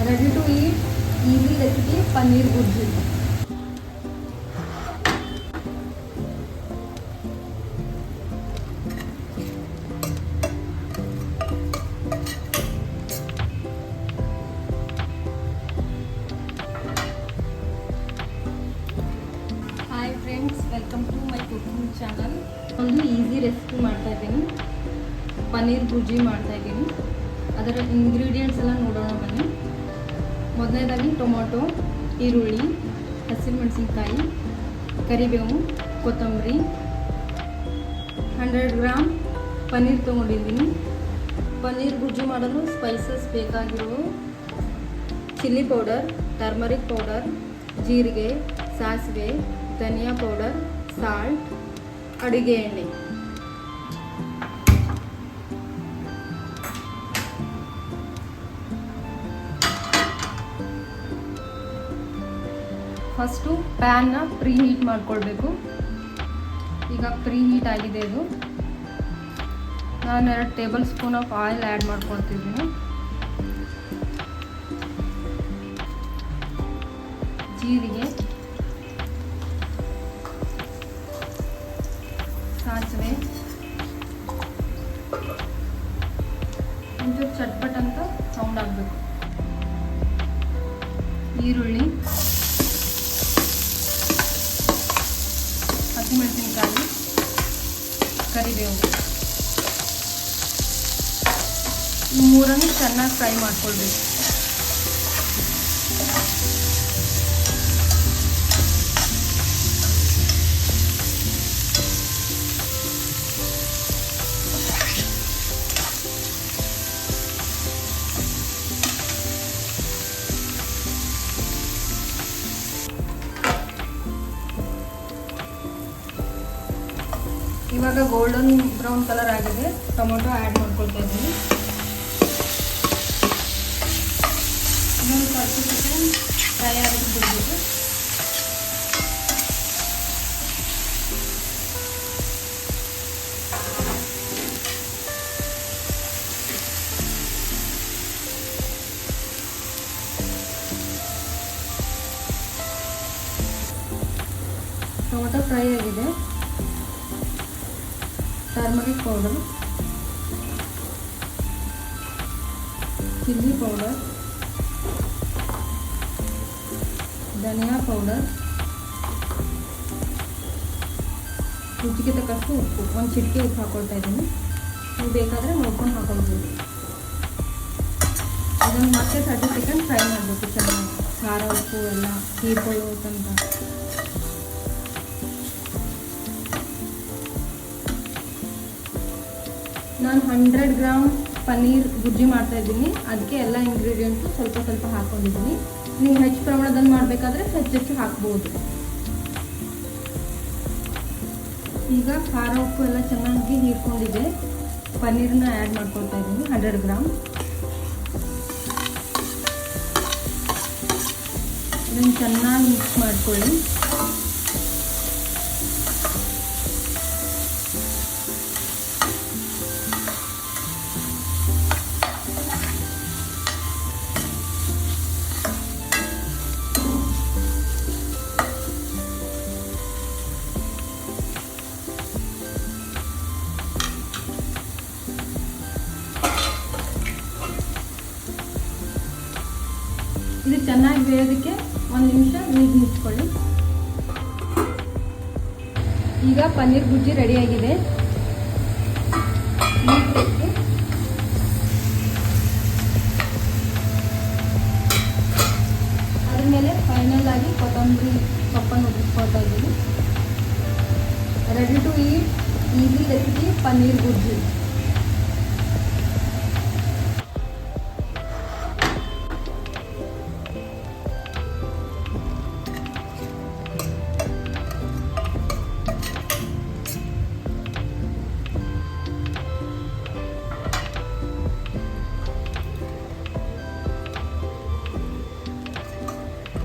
ready to eat easy recipe paneer bhurji. Hi friends, welcome to my cooking channel. ಒಂದು easy recipe ಮಾಡ್ತಾ ಇದ್ದೀನಿ, ಪನ್ನೀರ್ ಭುರ್ಜಿ ಮಾಡ್ತಾ ಇದ್ದೀನಿ. ಅದರ ಇಂಗ್ರೀಡಿಯೆಂಟ್ಸ್ ಎಲ್ಲ ನೋಡೋಣ ಬನ್ನಿ. ಮೊದಲನೇದಾಗಿ ಟೊಮೊಟೊ, ಈರುಳ್ಳಿ, ಹಸಿಮೆಣಸಿನ್ಕಾಯಿ, ಕರಿಬೇವು, ಕೊತ್ತಂಬರಿ, 100 ಗ್ರಾಮ್ ಪನ್ನೀರ್ ತೊಗೊಂಡಿದ್ದೀನಿ. ಪನ್ನೀರ್ ಭುರ್ಜಿ ಮಾಡಲು ಸ್ಪೈಸಸ್ ಬೇಕಾಗಿರೋ ಚಿಲ್ಲಿ ಪೌಡರ್, ಟರ್ಮರಿಕ್ ಪೌಡರ್, ಜೀರಿಗೆ, ಸಾಸಿವೆ, ಧನಿಯಾ ಪೌಡರ್, ಸಾಲ್ಟ್, ಅಡುಗೆ ಎಣ್ಣೆ. ಫಸ್ಟು ಪ್ಯಾನ್ನ ಪ್ರೀ ಹೀಟ್ ಮಾಡಿಕೊಳ್ಬೇಕು. ಈಗ ಪ್ರೀ ಹೀಟ್ ಆಗಿದೆ ಇದು. ನಾನು 2 tablespoon of oil add ಮಾಡ್ಕೊಳ್ತಿದ್ದೀನಿ. ಜೀರಿಗೆ, ಸಾಸಿವೆ, ಒಂಚೂರು ಚಟ್ಪಟ್ ಅಂತ ಸೌಂಡ್ ಆಗಬೇಕು. ಈರುಳ್ಳಿ, ಹಸಿಮೆಣಸಿನ್ಕಾಯಿ, ಕರಿಬೇವು, ಈ ಮೂರನ್ನು ಚೆನ್ನಾಗಿ ಫ್ರೈ ಮಾಡ್ಕೊಳ್ಬೇಕು. ಇವಾಗ ಗೋಲ್ಡನ್ ಬ್ರೌನ್ ಕಲರ್ ಆಗಿದೆ. ಟೊಮೊಟೊ ಆ್ಯಡ್ ಮಾಡ್ಕೊಳ್ತಾ ಇದ್ದೀನಿ. ಇನ್ನೊಂದು 30 ಸೆಕೆಂಡ್ ಫ್ರೈ ಆಗಿ ಬಿಡಬೇಕು. ಟೊಮೊಟೊ ಫ್ರೈ ಆಗಿದೆ. ಟರ್ಮರಿಕ್ ಪೌಡರ್, ಚಿಲ್ಲಿ ಪೌಡರ್, ಧನಿಯಾ ಪೌಡರ್, ರುಚಿಗೆ ತಕ್ಕಷ್ಟು ಉಪ್ಪು, ಒಂದು ಚಿಟಿಕೆ ಉಪ್ಪು ಹಾಕೊಳ್ತಾ ಇದ್ದೀನಿ. ನೀವು ಬೇಕಾದರೆ ನೋಡ್ಕೊಂಡು ಹಾಕೊಳ್ಬೋದು. ಇದನ್ನು ಮತ್ತೆ 30 ಸೆಕೆಂಡ್ ಫ್ರೈ ಮಾಡಬೇಕು ಚೆನ್ನಾಗಿ, ಖಾರ ಉಪ್ಪು ಎಲ್ಲ ಹೀರ್ಕೊಳ್ಳೋ ತನಕ. ನಾನು 100 ಗ್ರಾಮ್ ಪನ್ನೀರ್ ಭುರ್ಜಿ ಮಾಡ್ತಾಯಿದ್ದೀನಿ. ಅದಕ್ಕೆ ಎಲ್ಲ ಇಂಗ್ರೀಡಿಯೆಂಟ್ಸು ಸ್ವಲ್ಪ ಸ್ವಲ್ಪ ಹಾಕ್ಕೊಂಡಿದ್ದೀನಿ. ನೀವು ಹೆಚ್ಚು ಪ್ರಮಾಣದಲ್ಲಿ ಮಾಡಬೇಕಾದ್ರೆ ಹೆಚ್ಚೆಚ್ಚು ಹಾಕ್ಬೋದು. ಈಗ ಖಾರ ಉಪ್ಪು ಎಲ್ಲ ಚೆನ್ನಾಗಿ ಹೀರ್ಕೊಂಡಿದೆ. ಪನ್ನೀರನ್ನ ಆ್ಯಡ್ ಮಾಡ್ಕೊಳ್ತಾ ಇದ್ದೀನಿ 100 ಗ್ರಾಮ್. ಇದನ್ನು ಚೆನ್ನಾಗಿ ಮಿಕ್ಸ್ ಮಾಡ್ಕೊಳ್ಳಿ. ಇದು ಚೆನ್ನಾಗಿ ಬೇಯೋದಕ್ಕೆ 1 ನಿಮಿಷ ನೀರು ಮುಚ್ಕೊಳ್ಳಿ. ಈಗ ಪನ್ನೀರ್ ಭುರ್ಜಿ ರೆಡಿಯಾಗಿದೆ. ನೀರು ತೆಗೆದು ಅದ್ರ ಮೇಲೆ ಫೈನಲ್ ಆಗಿ ಕೊತ್ತಂಬರಿ ಸೊಪ್ಪನ್ನು ಉದುರಿಸ್ಕೊಳ್ತಾ ಇದ್ದೀನಿ. Ready to eat easy recipe paneer ಭುರ್ಜಿ.